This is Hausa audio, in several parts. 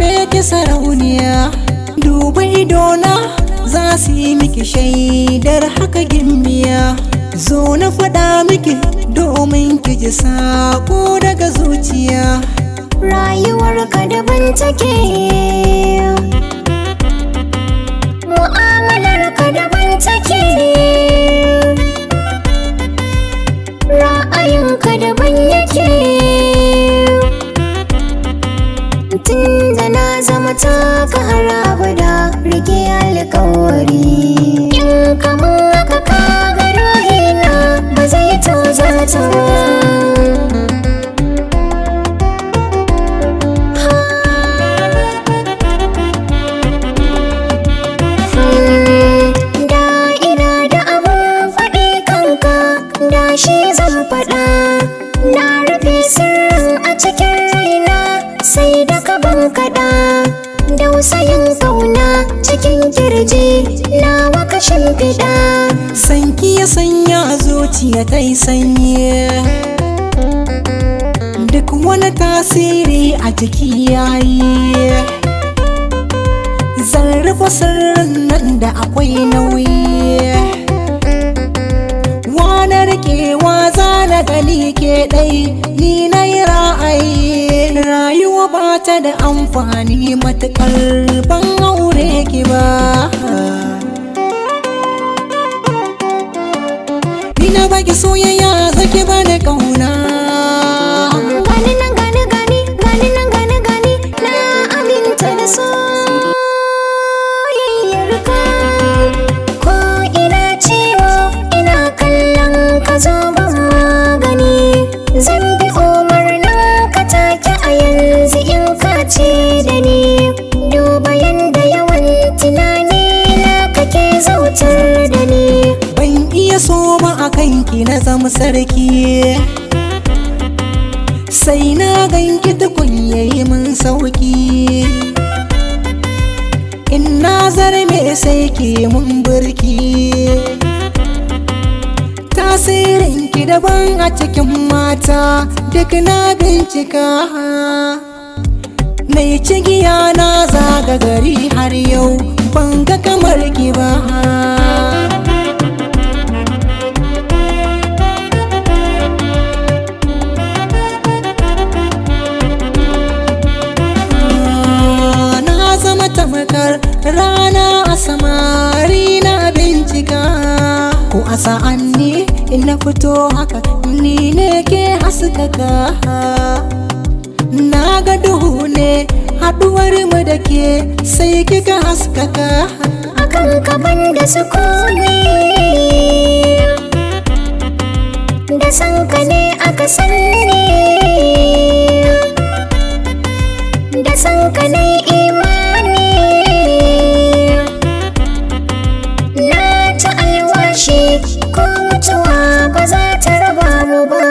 haife ki sarauniya, duba idona za su yi miki shaidar haka gimbiya. Zo na faɗa miki domin ki ji saƙo daga zuciya. Rayuwarka daban take, mu'amalarka daban take, ra'ayinka daban yake. Tunda na zama taka har abada, rike alƙawari. In kamun haka ka ga ruhina ba zai tozarta ba. Shi zan faɗa, na rufe sirrin a cikin raina sai da ka ban kaɗa. Dausayin ƙauna cikin kirji nawa ka shimfiɗa. Sanki ya sanya zuciya ta yi sanyi, duk wani tasiri a jiki yayi. Zan rufe sirrin nan da akwai nauyi, na rikewa za na gani ke ɗai ni na yi ra'ayi. Rayuwa ba ta da amfani matuƙar ban aure ki ba. Ni na baki soyayya zaki bani ƙauna. Gani nan gani gani, gani nan gani gani, na aminta da soyayyarka. Ko ina ciwo ina kallon ka zo ban magani. Zan bi umarnin ka take a yanzu in ka ce da ni. Duba yanda yawan tunani na kake zautar da ni. Ban iya so ba a kanki na zama sarki, sai na ganki tukun yayi min sauki. In na zarme sai ki mun burki, tasirinki daban a cikin mata duk na bincika. Mai cigiya na zaga gari har yau ban ga kamar ki ba. Na zama tamakar rana a samari na bincika. Ko a sa'anni in na fito haka ni ne ke haskaka. Na ga duhu ne haɗuwar mu da ke sai kika haskaka. Akan kaban da sukuni, da san ka ne aka sanni, da san ka ne imani. Na ta alwashi ko mutuwa ba za ta raba mu ba.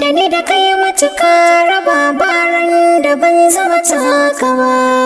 Da ni da kai matuka raba baran da ban zama taka ba.